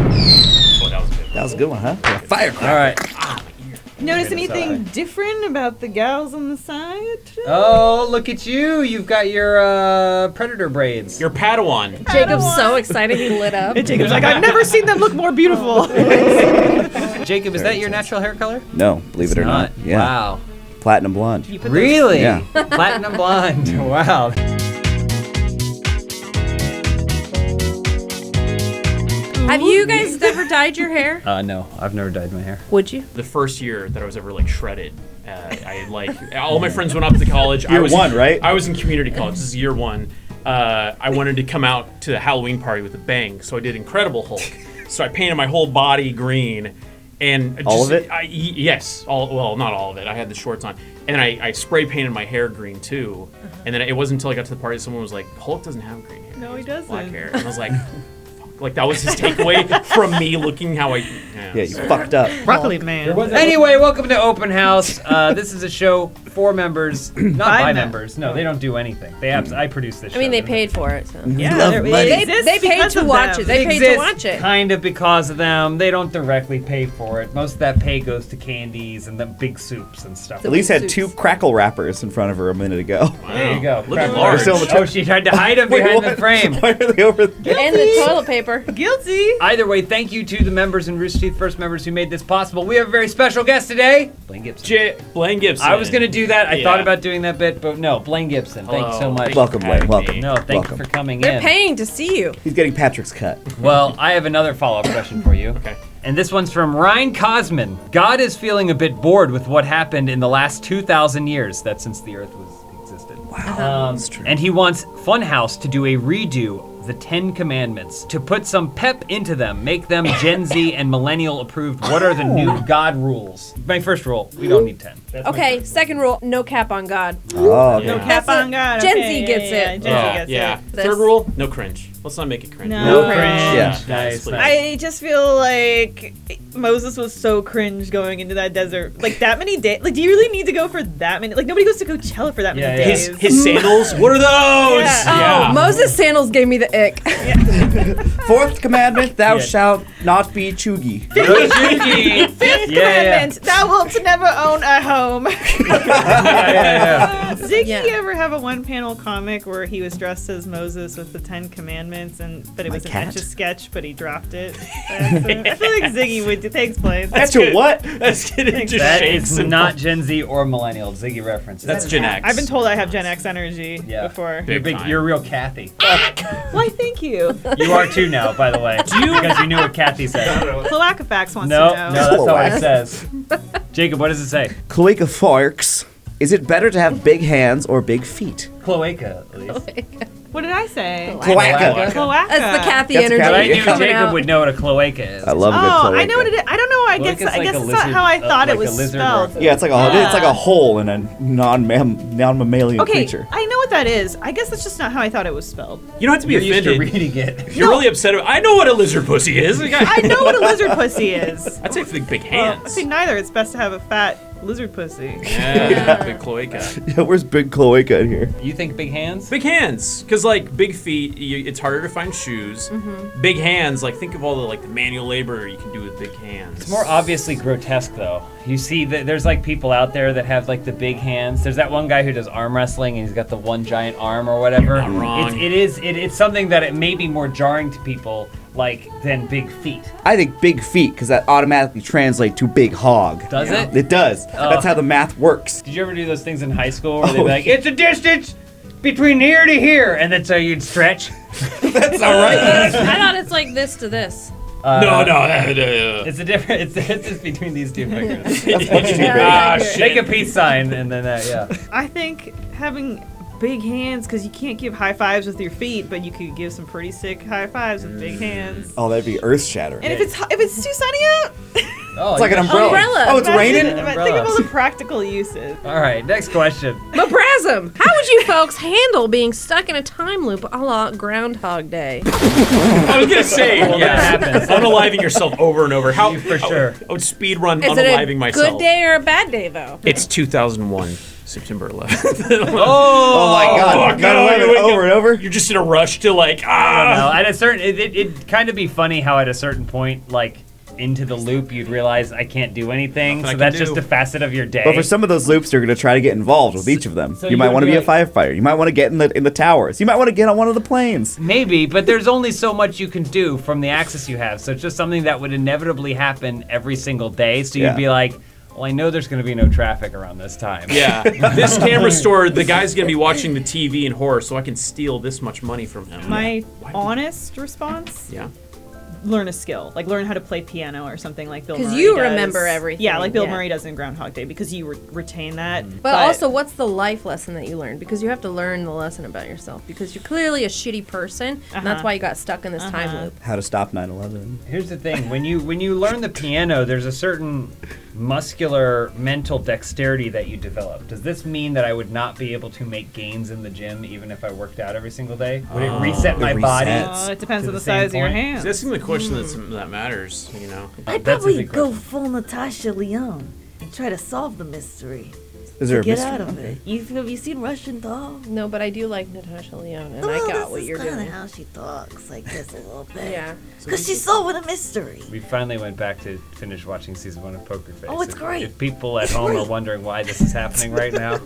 Oh, that was good. That was a good one, huh? Firecracker. All right. Notice anything different about the gals on the side today? Oh, look at you. You've got your predator braids. Your Padawan. Jacob's so excited he lit up. And Jacob's like, I've never seen them look more beautiful. Jacob, is that your natural hair color? No, believe it or not. Yeah. Wow. Platinum blonde. Really? Yeah. Platinum blonde. Wow. Have you guys ever dyed your hair? No, I've never dyed my hair. Would you? The first year that I was ever like shredded, I like all my friends went off to college. Year one, right? I was in community college. This is year one. I wanted to come out to the Halloween party with a bang, so I did Incredible Hulk. So I painted my whole body green, and just, all of it. Yes, well, not all of it. I had the shorts on, and I spray painted my hair green too. And then it wasn't until I got to the party someone was like, "Hulk doesn't have green hair. No, he has black doesn't." hair." And I was like. Like, that was his takeaway from me looking how I... Yeah, you fucked up. Broccoli man. Anyway, welcome to Open House. This is a show for members, not by members. No, they don't do anything. I produce this show. I mean, they paid for it, so. Yeah, Love money. They paid to watch it. They paid to watch it. Kind of because of them. They don't directly pay for it. Most of that pay goes to candies and the big soups and stuff. At least had 2 crackle wrappers in front of her a minute ago. Wow. There you go. Look at Crackle large. Still in the Oh, she tried to hide them behind the frame. Why are they over there? And the toilet paper. Guilty. Either way, thank you to the members and Rooster Teeth First members who made this possible. We have a very special guest today, Blaine Gibson. Blaine Gibson. I was going to do that. I thought about doing that bit, but no, Blaine Gibson. Thank you so Hello. much. Welcome, Blaine. Welcome. No, thank Welcome. you for coming They're in. paying to see you. He's getting Patrick's cut. Well, I have another follow-up question for you. Okay. And this one's from Ryan Cosman. God is feeling a bit bored with what happened in the last 2,000 years. That's since the Earth existed. Wow, that's true. And he wants Funhaus to do a redo of the 10 Commandments to put some pep into them, make them Gen Z and millennial approved. What are the new God rules? My first rule, we don't need 10. That's my Okay, first. second rule, no cap on God. Oh, okay. No Cap on God. Gen Okay, Z gets it. Gen Z gets Yeah. it. This- Third rule, no cringe. Let's not make it cringe. No cringe. Yeah. Nice, please. nice. I just feel like Moses was so cringe going into that desert. Like, that many days. Like, do you really need to go for that many? Like, nobody goes to Coachella for that many Yeah, yeah. days. His sandals, what are those? Yeah. Oh, Moses' sandals gave me the ick. 4th commandment, thou Yeah. shalt not be chuggy. No Juki. Fifth Yeah, commandment, thou wilt never own a home. yeah. Did Ziggy Yeah. ever have a one-panel comic where he was dressed as Moses with the 10 Commandments, but it My was an cat. Etch-a-Sketch, but he dropped it? I feel like Ziggy would. Thanks, Blaine. That's your what? That's getting just That shakes is and not Gen Z or millennial. Ziggy reference. That's Gen X. I've been told I have Gen X energy Yeah. before. Big time. You're real Kathy. Why, thank you. You are too now, by the way. Because you knew what Kathy said. Cloacafax wants No, to know. no, that's not what it Cloaca. says. Jacob, what does it say? Cloaca forks. Is it better to have big hands or big feet? Cloaca, at least. What did I say? Cloaca. Cloaca. That's the Kathy That's energy. But I Kathy. knew coming Jacob out. would know what a cloaca is. I love a good Oh, cloaca. I know what it is. I don't know. I guess Cloaca's like that's a not lizard, how I thought like it was a lizard spelled. or a- Yeah, it's like a hole in a non-mammalian Okay, creature. I know what that is. I guess that's just not how I thought it was spelled. You don't have to be You're used to offended. reading it. If you're really upset about I know what a lizard pussy is. Like, I know what a lizard pussy is. I'd say big Well, I hands. say neither. It's best to have a fat lizard pussy. Yeah, big cloaca. Yeah, where's big cloaca in here? You think big hands? Big hands, because like big feet, it's harder to find shoes. Big hands, like think of all the manual labor you can do with big hands. It's more obviously grotesque, though. You see, there's like people out there that have like the big hands. There's that one guy who does arm wrestling, and he's got the one giant arm or whatever. You're not wrong. It's something that it may be more jarring to people than big feet. I think big feet, because that automatically translates to big hog. Does it? It does. That's how the math works. Did you ever do those things in high school where they'd be like, it's a distance between here to here, and that's how you'd stretch? That's all right. I thought it's like this to this. No. It's a different. It's the distance between these two fingers. That's much too big. Ah, Make shit. a peace sign, and then yeah. I think having big hands, because you can't give high fives with your feet, but you could give some pretty sick high fives with big hands. Oh, that'd be earth-shattering. And if it's too sunny out, Oh, It's like an umbrella. Umbrella. Oh, it's raining? Think of all the practical uses. All right, next question. Mabrasm. How would you folks handle being stuck in a time loop a la Groundhog Day? I was gonna say, Well, yeah, that happens. unaliving yourself over and over. How For sure. I would speed run Is it unaliving a myself. good day or a bad day, though? It's 2001, September 11th. Oh my God! fuck, no, 9/11 you wake over and over. You're just in a rush to like, I don't know. At a certain, it'd kind of be funny how at a certain point, like into the loop, you'd realize I can't do anything. Nothing I So can that's do. just a facet of your day. But for some of those loops, you're going to try to get involved with each of them. So you you might would want to be be a like- firefighter. You might want to get in the towers. You might want to get on one of the planes. Maybe, but there's only so much you can do from the access you have. So it's just something that would inevitably happen every single day. So you'd Yeah. be like, well, I know there's going to be no traffic around this time. yeah, this camera store, the guy's gonna be watching the TV and horror, so I can steal this much money from him. My Why- honest response: Yeah. learn a skill, like learn how to play piano or something like Bill Murray 'Cause you does. remember everything, Yeah, like Bill yeah. Murray does in Groundhog Day, because you retain that. But also, what's the life lesson that you learned? Because you have to learn the lesson about yourself. Because you're clearly a shitty person, and that's Uh-huh. why you got stuck in this time loop. How to stop 9/11. Here's the thing: when you learn the piano, there's a certain muscular mental dexterity that you develop. Does this mean that I would not be able to make gains in the gym even if I worked out every single day? Would it reset my body? resets. it depends To on the the same size of your point. hands. That's the question that matters, you know. I'd That's a probably big go question. full Natasha Leone and try to solve the mystery. Is there a Get mystery? out of it. Have you seen Russian Doll? No, but I do like Natasha Lyonne, and I Oh, got this what is you're kinda doing. how she talks, like this a little bit. Yeah. Because she's solving a mystery. We finally went back to finish watching season 1 of Poker Face. Oh, it's If- great. If people at home are wondering why this is happening right now,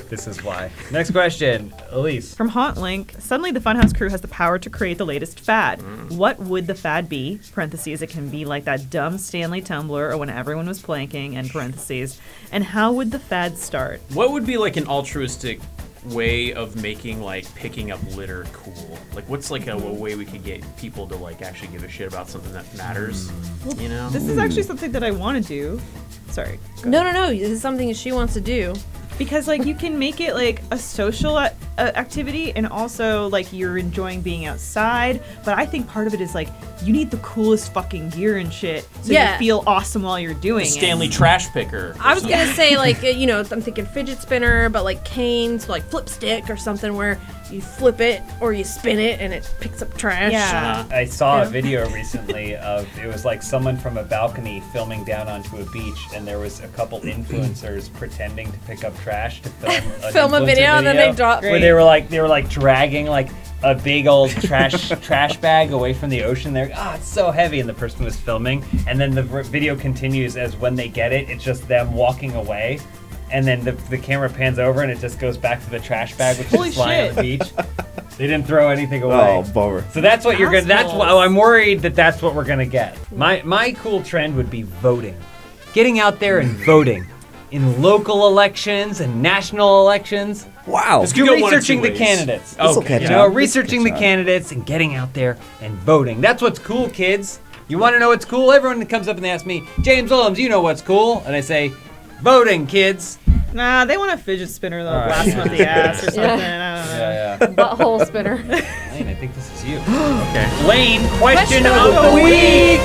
this is why. Next question, Elise. From HauntLink, suddenly the Funhaus crew has the power to create the latest fad. What would the fad be? Parentheses, it can be like that dumb Stanley tumbler or when everyone was planking, and parentheses. And how would the fad start? What would be like an altruistic way of making like picking up litter cool? Like what's like a way we could get people to like actually give a shit about something that matters? You know? This is actually something that I want to do. Sorry. No. This is something that she wants to do. Because like you can make it like a social activity, and also like you're enjoying being outside, but I think part of it is like you need the coolest fucking gear and shit so Yeah. you feel awesome while you're doing Stanley it. trash picker. I was gonna say like I'm thinking fidget spinner, but like canes, like flip stick or something where you flip it or you spin it and it picks up trash. Yeah. I saw Yeah. a video recently of it was like someone from a balcony filming down onto a beach, and there was a couple influencers pretending to pick up trash to film Film a influencer video and then they drop. where they were like dragging like a big old trash bag away from the ocean. They're it's so heavy, and the person was filming, and then the video continues as when they get it, it's just them walking away. And then the camera pans over and it just goes back to the trash bag, which Holy is flying on the beach. They didn't throw anything away. Oh, bummer. So that's what you're gonna. That's Assholes. what I'm worried that's what we're gonna get. My cool trend would be voting, getting out there and voting in local elections and national elections. Wow. This could You're go one of researching two the ways. candidates. This'll Okay, catch You yeah. know, up. researching the Catch up. candidates and getting out there and voting. That's what's cool, kids. You want to know what's cool? Everyone that comes up and they ask me, James Willems, you know what's cool? And I say, voting, kids. Nah, they want a fidget spinner though, All right. blast them up the ass or something. Yeah. I don't know. Yeah. Butthole spinner. Lane, I think this is you. Okay. Lane, question Question of of the the week.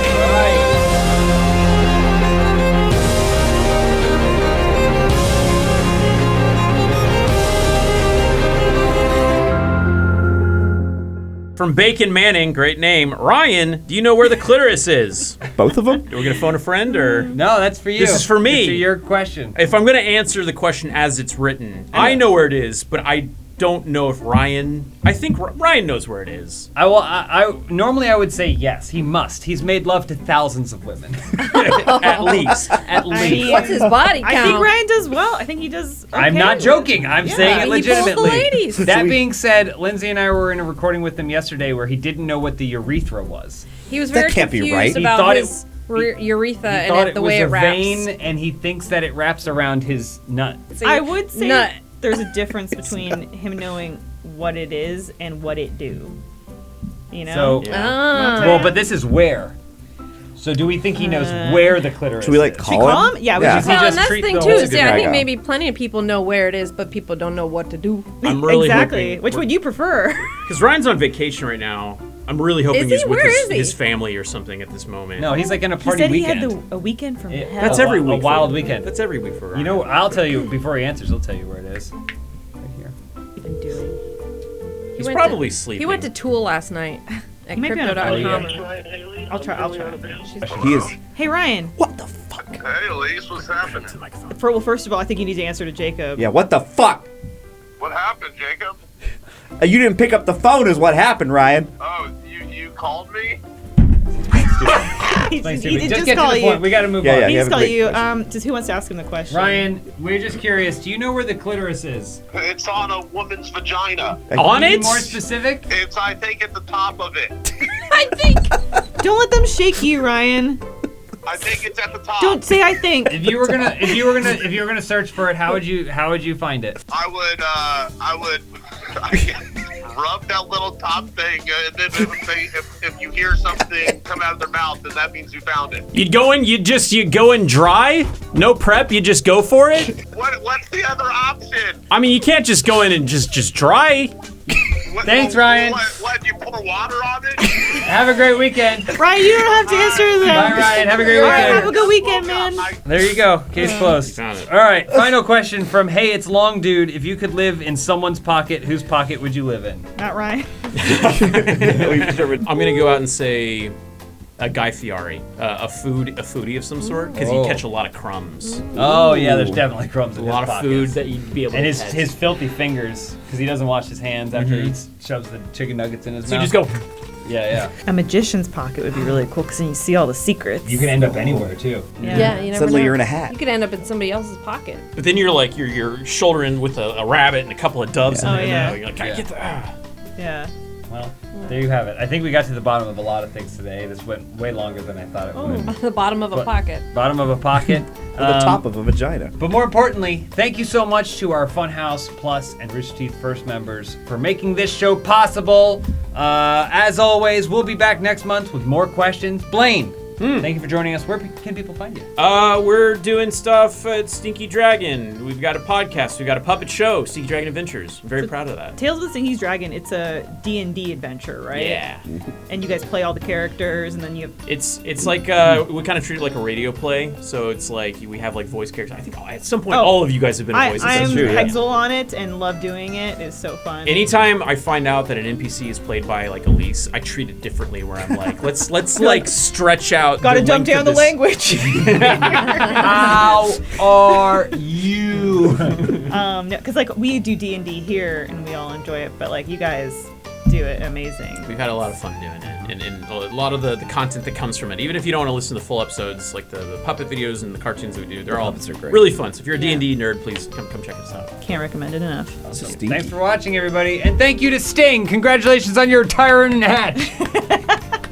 From Bacon Manning, great name. Ryan, do you know where the clitoris is? Both of them? Are we gonna phone a friend or? No, that's for you. This is for me. It's your question. If I'm gonna answer the question as it's written, I know where it is, but I don't know if Ryan. I think Ryan knows where it is. I normally I would say yes. He must. He's made love to thousands of women. At least. At least. mean, What's his body count? I think Ryan does well. I think he does. Okay. I'm not joking. I'm saying it he pulls the legitimately. ladies. That being said, Lindsay and I were in a recording with him yesterday where he didn't know what the urethra was. He was That very can't be confused right. He about thought his urethra He thought and it the was way a it wraps. vein, and he thinks that it wraps around his nut. So I you- would say nut. there's a difference between him knowing what it is and what it do. You know? So, Ah. well, but this is where. So do we think he knows where the clitoris Should we like is? call, call him? Yeah, we should he Well, just and that's the treat thing the too. whole Is, I guy think out. maybe plenty of people know where it is, but people don't know what to do. I'm really exactly. hoping. Which would you prefer? Because Ryan's on vacation right now. I'm really hoping Is he's he? with Where is he? his family or something at this moment. No, he's like in a He party said he weekend. had a weekend from Yeah, hell. That's every week. A for wild him. weekend. That's every week for Ryan. You know, I'll tell you before he answers. I'll tell you where it is. Right here. been doing. he's went probably to, sleeping. He went to Tool last night at Might be on a Crypto.com. I'll try. He is. Hey Ryan, What the fuck? Hey, Elise, what's happening? First of all, I think you need to answer to Jacob. Yeah, what the fuck? What happened, Jacob? You didn't pick up the phone is what happened, Ryan. Oh, you called me? He Just did just get to call the you. point. We got to move Yeah, on. yeah. He you just have a called you. great Just who wants to ask him the question? Ryan, we're just curious. Do you know where the clitoris is? It's on a woman's vagina. On Can you it? be more specific? It's, I think, at the top of it. I think. Don't let them shake you, Ryan. I think it's at the top. Don't say I think. If you were gonna search for it, how would you find it? I would rub that little top thing, and then if you hear something come out of their mouth, then that means you found it. You go in dry? No prep? You just go for it? What's the other option? I mean, you can't just go in and just dry. Thanks, Ryan. What, you pour water on it? Have a great weekend. Ryan, you don't have to answer them. Bye, Ryan. Have a great All right, weekend. have a good weekend, man. There you go. Case closed. Found it. All right. Final question from Hey, It's Long Dude. If you could live in someone's pocket, whose pocket would you live in? Not Ryan. I'm gonna go out and say a Guy Fieri, a foodie of some sort, because Oh. you catch a lot of crumbs. Oh yeah, there's definitely crumbs A in lot his of pockets. food that you'd be able And to his catch. his filthy fingers, because he doesn't wash his hands after he shoves the chicken nuggets in his So you mouth. just go. Yeah. A magician's pocket would be really cool because then you see all the secrets. You can end up anywhere too. Yeah, you never Suddenly know. you're in a hat. You could end up in somebody else's pocket. But then you're like you're shouldering with a rabbit and a couple of doves Yeah. in Oh, there. yeah. You're like, can I Yeah. get that? Yeah. Well, there you have it. I think we got to the bottom of a lot of things today. This went way longer than I thought it would. The bottom of a But- pocket. Bottom of a pocket. Or the top of a vagina. But more importantly, thank you so much to our Funhaus Plus and Rooster Teeth First members for making this show possible. As always, we'll be back next month with more questions. Blaine, thank you for joining us. Where can people find you? We're doing stuff at Stinky Dragon. We've got a podcast. We've got a puppet show, Stinky Dragon Adventures. I'm very proud of that. Tales of the Stinky Dragon, it's a D&D adventure, right? Yeah. And you guys play all the characters, and then you have... It's like we kind of treat it like a radio play. So it's like we have like voice characters. I think at some point all of you guys have been voices. I'm true, yeah. Hexel on it and love doing it. It's so fun. Anytime I find out that an NPC is played by like Elise, I treat it differently. Where I'm like, let's like stretch out. Gotta the dumb length of down the this. language. How are you? Because like we do D&D here and we all enjoy it, but like you guys do it amazing. We've had a lot of fun doing it, and a lot of the content that comes from it. Even if you don't want to listen to the full episodes, like the puppet videos and the cartoons that we do, they're all puppets are great. really fun. So if you're a D&D nerd, please come check us out. Can't recommend it enough. Stinky. Thanks for watching, everybody. And thank you to Sting. Congratulations on your retirement match.